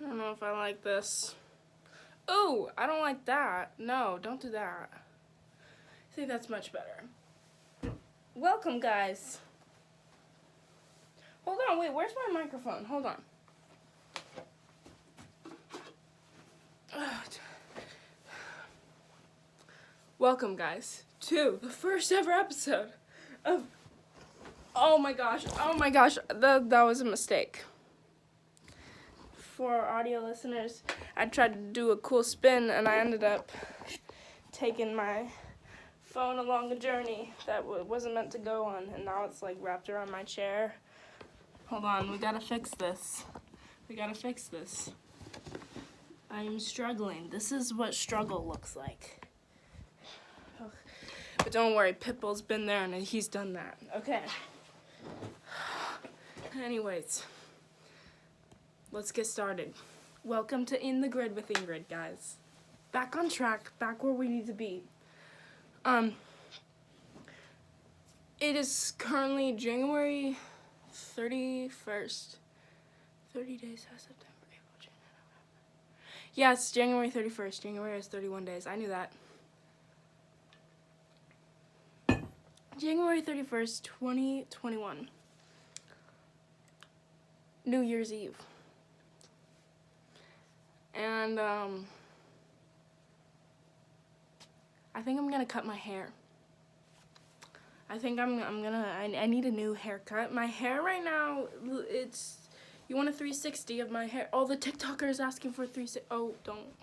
I don't know if I like this. Oh, I don't like that. No, don't do that. I think that's much better. Welcome, guys. Hold on, wait, where's my microphone? Hold on. Welcome, guys, to the first ever episode of... Oh my gosh, that was a mistake. For our audio listeners, I tried to do a cool spin and I ended up taking my phone along a journey that wasn't meant to go on, and now it's like wrapped around my chair. Hold on, we gotta fix this. I am struggling. This is what struggle looks like. Ugh. But don't worry, Pitbull's been there and he's done that. Okay. Anyways, let's get started. Welcome to In the Grid with Ingrid, guys. Back on track, back where we need to be. It is currently January 31st. 30 days has September, April, June, November. Yeah, it's January 31st. January has 31 days. I knew that. January 31st, 2021. New Year's Eve. And, I think I'm gonna cut my hair. I need a new haircut. My hair right now, you want a 360 of my hair? Oh, the TikToker is asking for a 360. Oh, don't.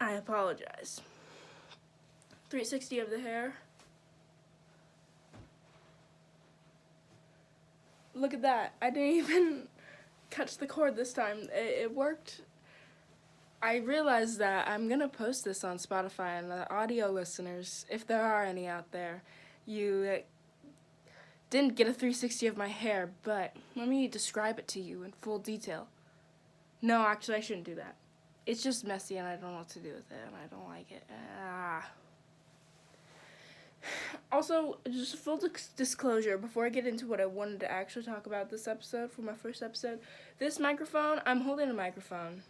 I apologize. 360 of the hair. Look at that. I didn't even catch the cord this time. It worked. I realized that I'm going to post this on Spotify, and the audio listeners, if there are any out there, you didn't get a 360 of my hair, but let me describe it to you in full detail. No, actually, I shouldn't do that. It's just messy, and I don't know what to do with it, and I don't like it. Also, just full disclosure, before I get into what I wanted to actually talk about this episode, for my first episode, this microphone, I'm holding a microphone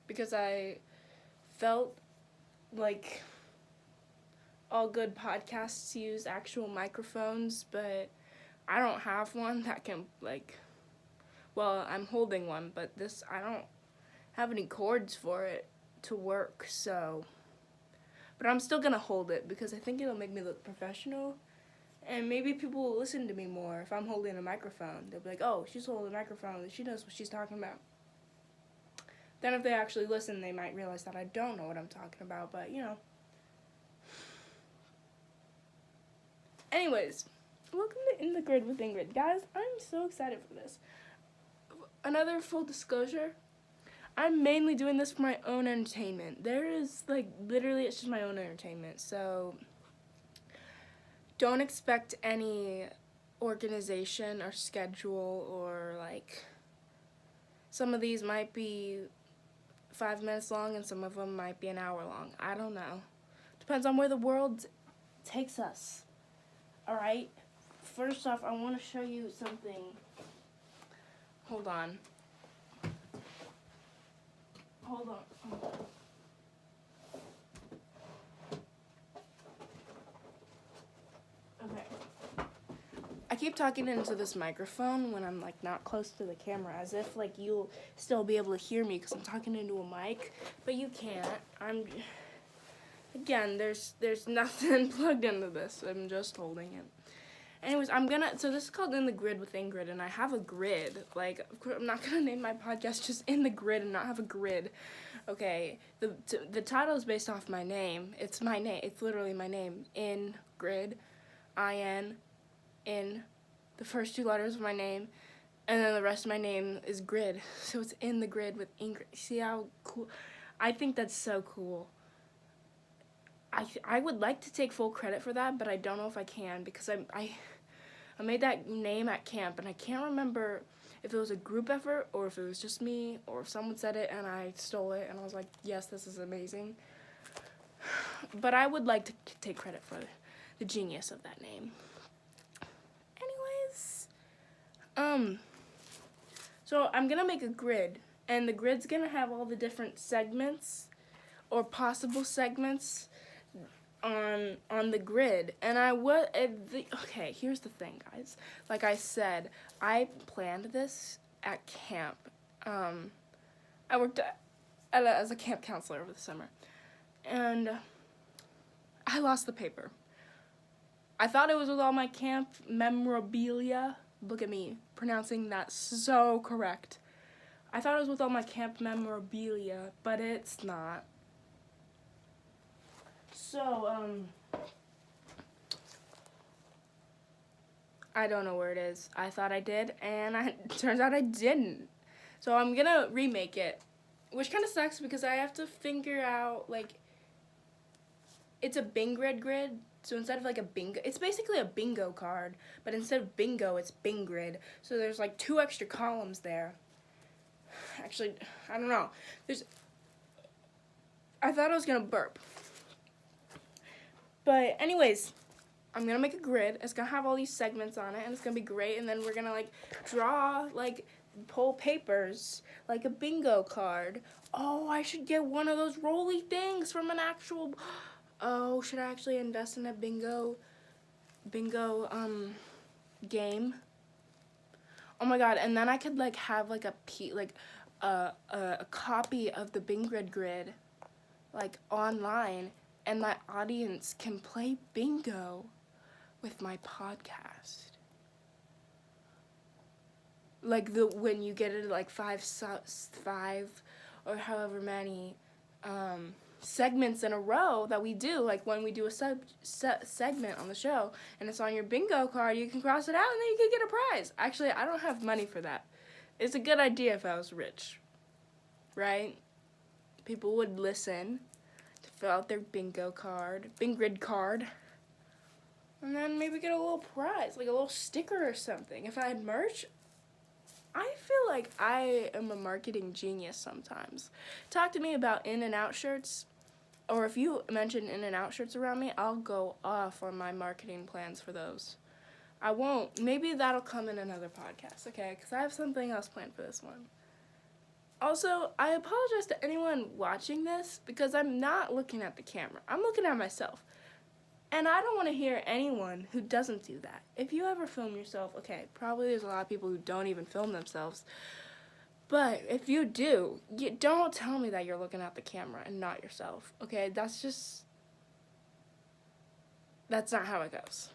because I felt like all good podcasts use actual microphones, but I don't have one that can, I'm holding one, but I don't have any cords for it to work, so... But I'm still gonna hold it because I think it'll make me look professional, and maybe people will listen to me more if I'm holding a microphone. They'll be like, oh, she's holding a microphone, she knows what she's talking about. Then if they actually listen, they might realize that I don't know what I'm talking about, but, you know. Anyways, welcome to In the Grid with Ingrid. Guys, I'm so excited for this. Another full disclosure, I'm mainly doing this for my own entertainment. Literally, it's just my own entertainment, so don't expect any organization or schedule or, some of these might be 5 minutes long and some of them might be an hour long. I don't know. Depends on where the world takes us. Alright? First off, I want to show you something. Hold on. Okay. I keep talking into this microphone when I'm, not close to the camera, as if, you'll still be able to hear me because I'm talking into a mic, but you can't. Again, there's nothing plugged into this. I'm just holding it. Anyways, so this is called In the Grid with Ingrid, and I have a grid. Of course, I'm not going to name my podcast just In the Grid and not have a grid. Okay, the title is based off my name. It's my name. It's literally my name. In Grid, I-N, in the first two letters of my name, and then the rest of my name is Grid. So it's In the Grid with Ingrid. See how cool? I think that's so cool. I would like to take full credit for that, but I don't know if I can because I made that name at camp, and I can't remember if it was a group effort or if it was just me or if someone said it and I stole it and I was like, yes, this is amazing. But I would like to take credit for the genius of that name. Anyways, So I'm going to make a grid, and the grid's going to have all the different segments or possible segments on the grid. And okay, here's the thing, guys. Like I said, I planned this at camp. I worked as a camp counselor over the summer, and I lost the paper. I thought it was with all my camp memorabilia. Look at me pronouncing that so correct. I thought it was with all my camp memorabilia, but it's not. So, I don't know where it is. I thought I did, and it turns out I didn't. So I'm gonna remake it, which kind of sucks because I have to figure out, like, it's a Bingrid grid. So instead of like a bingo, it's basically a bingo card, but instead of bingo, it's Bingrid. So there's like 2 extra columns there. Actually, I don't know. I thought I was gonna burp. But anyways, I'm gonna make a grid. It's gonna have all these segments on it, and it's gonna be great. And then we're gonna like draw, like pull papers, like a bingo card. Oh, I should get one of those rolly things from an actual. Oh, should I actually invest in a bingo game? Oh my god! And then I could like have like a copy of the Bingrid grid, like online, and my audience can play bingo with my podcast. Like when you get it like five or however many segments in a row that we do, like when we do a segment on the show and it's on your bingo card, you can cross it out and then you can get a prize. Actually, I don't have money for that. It's a good idea if I was rich, right? People would listen to fill out their bingo card, Bingrid card, and then maybe get a little prize, like a little sticker or something. If I had merch, I feel like I am a marketing genius sometimes. Talk to me about In-N-Out shirts, or if you mention In-N-Out shirts around me, I'll go off on my marketing plans for those. I won't. Maybe that'll come in another podcast, okay? Because I have something else planned for this one. Also, I apologize to anyone watching this because I'm not looking at the camera. I'm looking at myself. And I don't want to hear anyone who doesn't do that. If you ever film yourself, okay, probably there's a lot of people who don't even film themselves. But if you do, don't tell me that you're looking at the camera and not yourself, okay? That's not how it goes.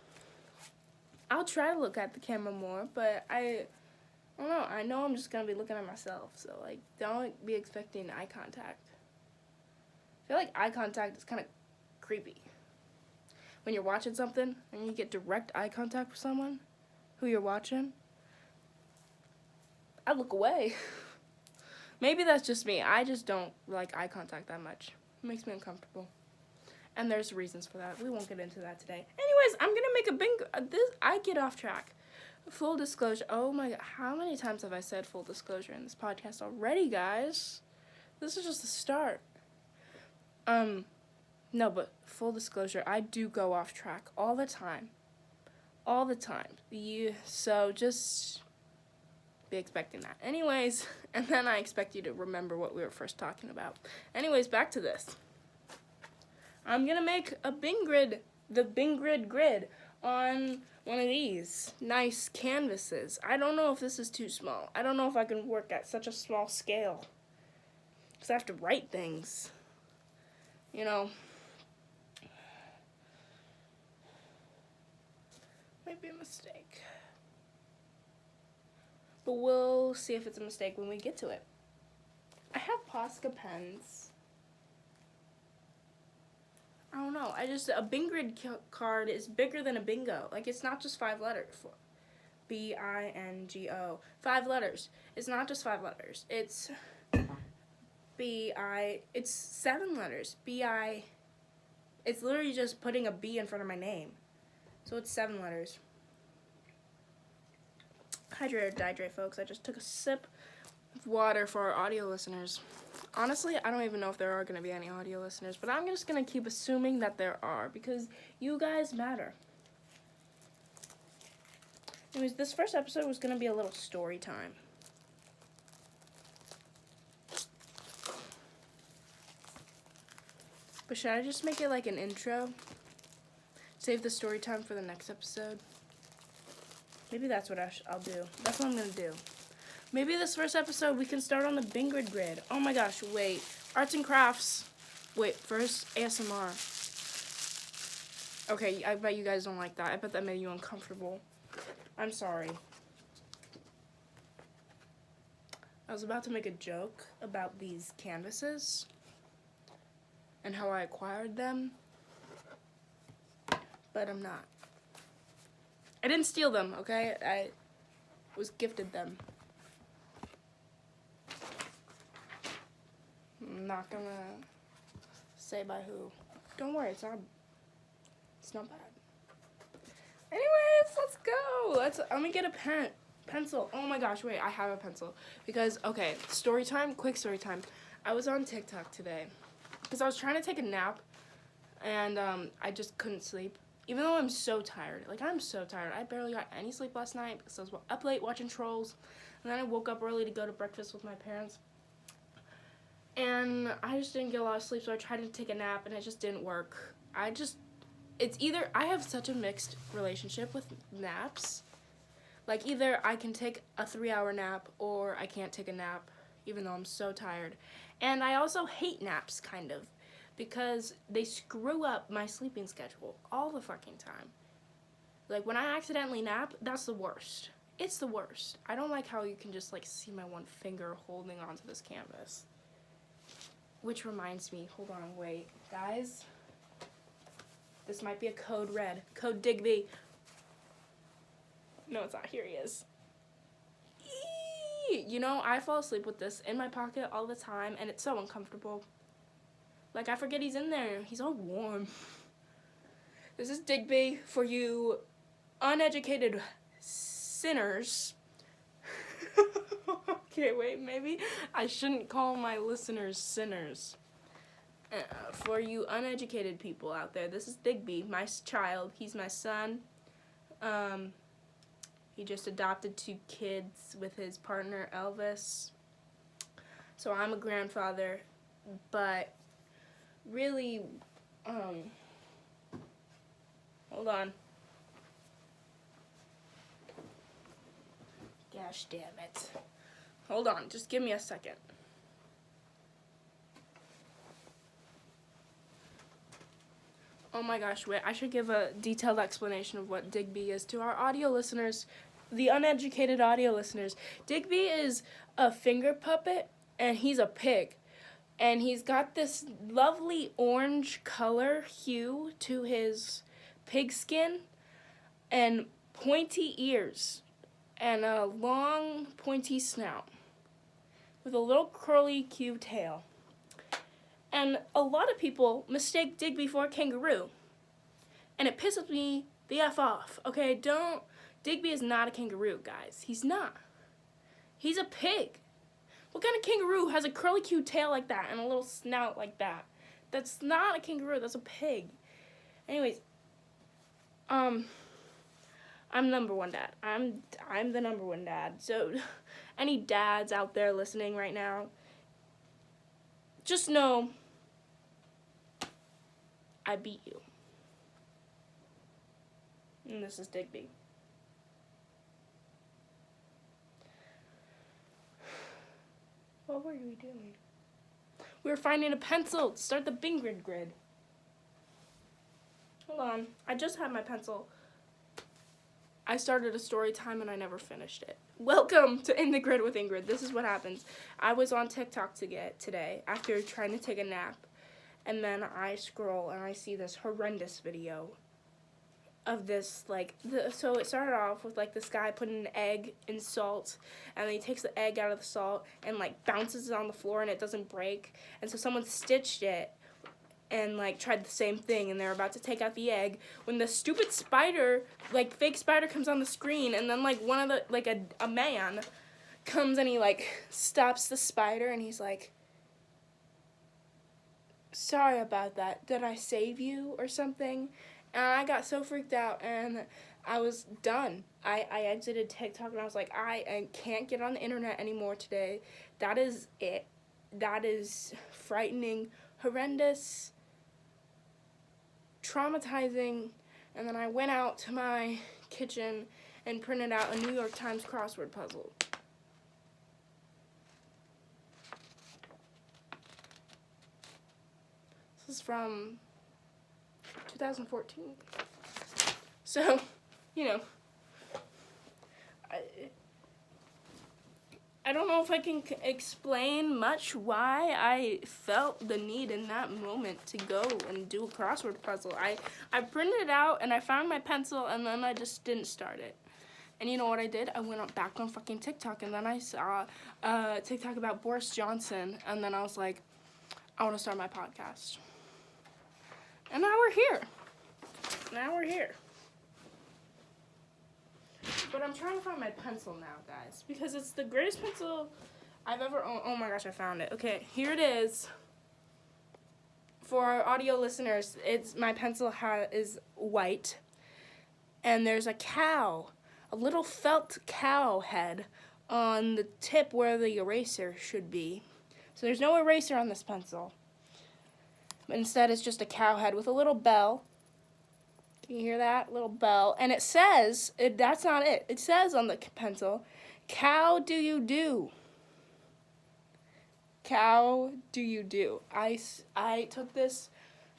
I'll try to look at the camera more, but I don't know. I know I'm just going to be looking at myself. So, like, don't be expecting eye contact. I feel like eye contact is kind of creepy. When you're watching something and you get direct eye contact with someone who you're watching, I look away. Maybe that's just me. I just don't like eye contact that much. It makes me uncomfortable. And there's reasons for that. We won't get into that today. Anyways, I'm going to make a bingo. I get off track. Full disclosure. Oh my god. How many times have I said full disclosure in this podcast already, guys? This is just the start. No, but full disclosure, I do go off track all the time. All the time. So just be expecting that. Anyways, and then I expect you to remember what we were first talking about. Anyways, back to this. I'm going to make the Bingrid grid on one of these nice canvases. I don't know if this is too small. I don't know if I can work at such a small scale. Because I have to write things. You know. Might be a mistake. But we'll see if it's a mistake when we get to it. I have Posca pens. I don't know. A Bingrid card is bigger than a bingo. Like, it's not just 5 letters. B-I-N-G-O. 5 letters. It's not just 5 letters. It's it's 7 letters. B-I. It's literally just putting a B in front of my name. So it's 7 letters. Hydrate or dihydrate, folks. I just took a sip of water for our audio listeners. Honestly, I don't even know if there are going to be any audio listeners, but I'm just going to keep assuming that there are because you guys matter. Anyways, this first episode was going to be a little story time. But should I just make it like an intro? Save the story time for the next episode? Maybe that's what I'll do. That's what I'm going to do. Maybe this first episode we can start on the Bingrid grid. Oh my gosh, wait. Arts and crafts. Wait, first ASMR. Okay, I bet you guys don't like that. I bet that made you uncomfortable. I'm sorry. I was about to make a joke about these canvases and how I acquired them, but I'm not. I didn't steal them, okay? I was gifted them. I'm not gonna say by who. Don't worry, it's not bad. Anyways, let's go. Let me get a pencil. Oh my gosh, wait, I have a pencil. Because, okay, story time, quick story time. I was on TikTok today because I was trying to take a nap and I just couldn't sleep. Even though I'm so tired. Like, I'm so tired. I barely got any sleep last night because I was up late watching Trolls. And then I woke up early to go to breakfast with my parents. And I just didn't get a lot of sleep, so I tried to take a nap, and it just didn't work. It's either, I have such a mixed relationship with naps. Like, either I can take a 3-hour nap, or I can't take a nap, even though I'm so tired. And I also hate naps, kind of, because they screw up my sleeping schedule all the fucking time. Like, when I accidentally nap, that's the worst. It's the worst. I don't like how you can just, like, see my one finger holding onto this canvas. Which reminds me, hold on, wait, guys. This might be a code red. Code Digby. No, it's not. Here he is. Eee! You know, I fall asleep with this in my pocket all the time, and it's so uncomfortable. Like, I forget he's in there. He's all warm. This is Digby for you uneducated sinners. Okay, wait, maybe I shouldn't call my listeners sinners. For you uneducated people out there, this is Digby, my child. He's my son. He just adopted 2 kids with his partner, Elvis. So I'm a grandfather, but really, hold on. Gosh damn it. Hold on, just give me a second. Oh my gosh, wait, I should give a detailed explanation of what Digby is to our audio listeners, the uneducated audio listeners. Digby is a finger puppet, and he's a pig. And he's got this lovely orange color hue to his pig skin, and pointy ears, and a long pointy snout, with a little curly cute tail. And a lot of people mistake Digby for a kangaroo. And it pisses me the F off. Okay, Digby is not a kangaroo, guys. He's not. He's a pig. What kind of kangaroo has a curly cute tail like that and a little snout like that? That's not a kangaroo, that's a pig. Anyways, I'm number one dad. I'm the number one dad. So any dads out there listening right now, just know I beat you. And this is Digby. What were we doing? We were finding a pencil to start the Bingrid grid. Hold on. I just had my pencil. I started a story time and I never finished it. Welcome to In the Grid with Ingrid. This is what happens. I was on TikTok today after trying to take a nap. And then I scroll and I see this horrendous video of this, so it started off with, this guy putting an egg in salt, and then he takes the egg out of the salt and, bounces it on the floor and it doesn't break. And so someone stitched it and, tried the same thing, and they're about to take out the egg when the stupid spider, fake spider comes on the screen, and then, one of the, a man comes and he, stops the spider, and he's like, "Sorry about that. Did I save you?" or something. And I got so freaked out, and I was done. I exited TikTok, and I was like, I can't get on the internet anymore today. That is it. That is frightening, horrendous, traumatizing. And then I went out to my kitchen and printed out a New York Times crossword puzzle. This is from 2014. So, you know, I don't know if I can explain much why I felt the need in that moment to go and do a crossword puzzle. I printed it out and I found my pencil and then I just didn't start it. And you know what I did? I went back on fucking TikTok and then I saw TikTok about Boris Johnson and then I was like, I want to start my podcast. And now we're here. But I'm trying to find my pencil now, guys, because it's the greatest pencil I've ever owned. Oh my gosh, I found it. Okay, here it is. For our audio listeners, my pencil is white, and there's a cow, a little felt cow head on the tip where the eraser should be. So there's no eraser on this pencil. Instead, it's just a cow head with a little bell. Can you hear that? Little bell. And it says, that's not it. It says on the pencil, cow do you do? Cow do you do? I took this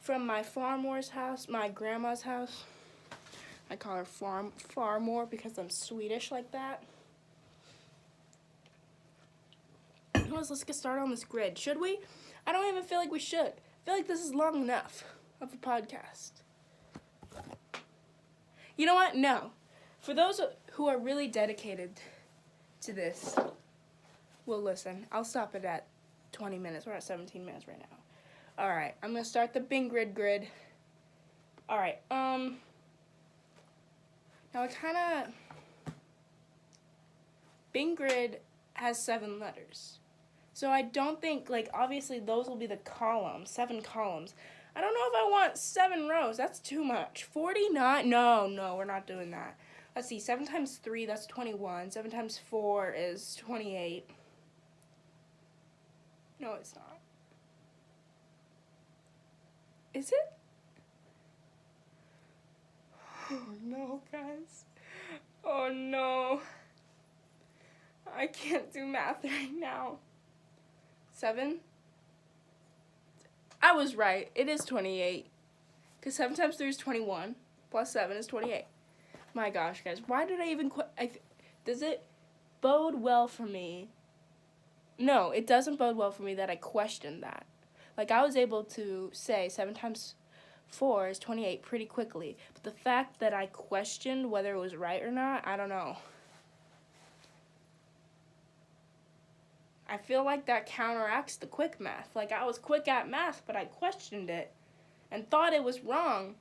from my Farmore's house, my grandma's house. I call her Farmore because I'm Swedish like that. Anyways, let's get started on this grid. Should we? I don't even feel like we should. I feel like this is long enough of a podcast. You know what? No. For those who are really dedicated to this, will listen. I'll stop it at 20 minutes. We're at 17 minutes right now. All right. I'm going to start the Bing grid. All right. Now Bing grid has 7 letters. So I don't think, obviously those will be the columns, 7 columns. I don't know if I want 7 rows. That's too much. 49? No, we're not doing that. Let's see. 7 times 3, that's 21. 7 times 4 is 28. No, it's not. Is it? Oh, no, guys. Oh, no. I can't do math right now. 7? I was right. It is 28. Because 7 times 3 is 21. Plus 7 is 28. My gosh, guys. Why did I even does it bode well for me? No, it doesn't bode well for me that I questioned that. I was able to say 7 times 4 is 28 pretty quickly. But the fact that I questioned whether it was right or not, I don't know. I feel like that counteracts the quick math. I was quick at math, but I questioned it and thought it was wrong.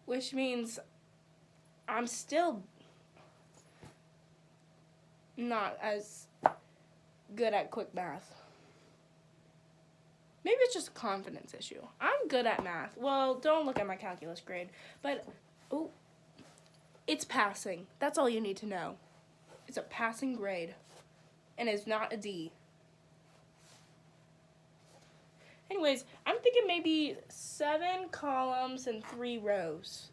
Which means I'm still not as good at quick math. Maybe it's just a confidence issue. I'm good at math. Well, don't look at my calculus grade. But, it's passing. That's all you need to know. It's a passing grade. And it's not a D. Anyways, I'm thinking maybe 7 columns and 3 rows.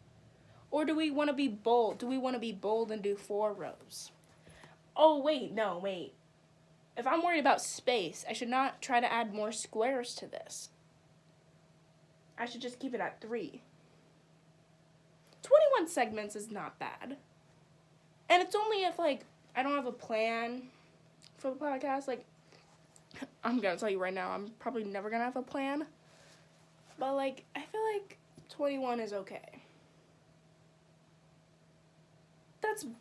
Or do we want to be bold? Do we want to be bold and do 4 rows? Oh, wait. If I'm worried about space, I should not try to add more squares to this. I should just keep it at 3. 21 segments is not bad. And it's only if, I don't have a plan for the podcast. I'm gonna tell you right now, I'm probably never gonna have a plan. But, I feel like 21 is okay.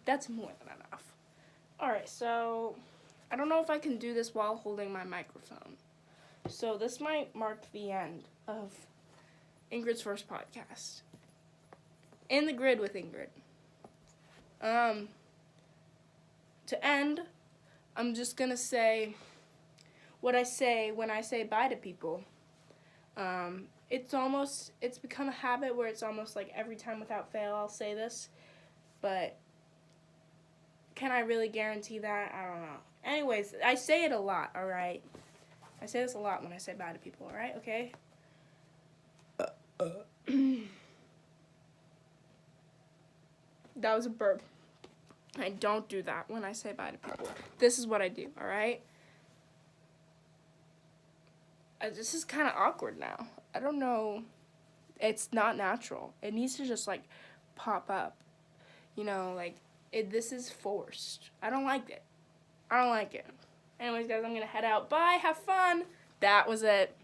That's more than enough. Alright, so I don't know if I can do this while holding my microphone. So this might mark the end of Ingrid's first podcast. In the grid with Ingrid. To end, I'm just gonna say what I say when I say bye to people. It's become a habit where it's almost like every time without fail I'll say this, but can I really guarantee that? I don't know. Anyways, I say it a lot, alright? I say this a lot when I say bye to people, alright? Okay? That was a burp. I don't do that when I say bye to people. This is what I do, all right? This is kind of awkward now. I don't know. It's not natural. It needs to just, like, pop up. You know, like, this is forced. I don't like it. I don't like it. Anyways, guys, I'm going to head out. Bye. Have fun. That was it.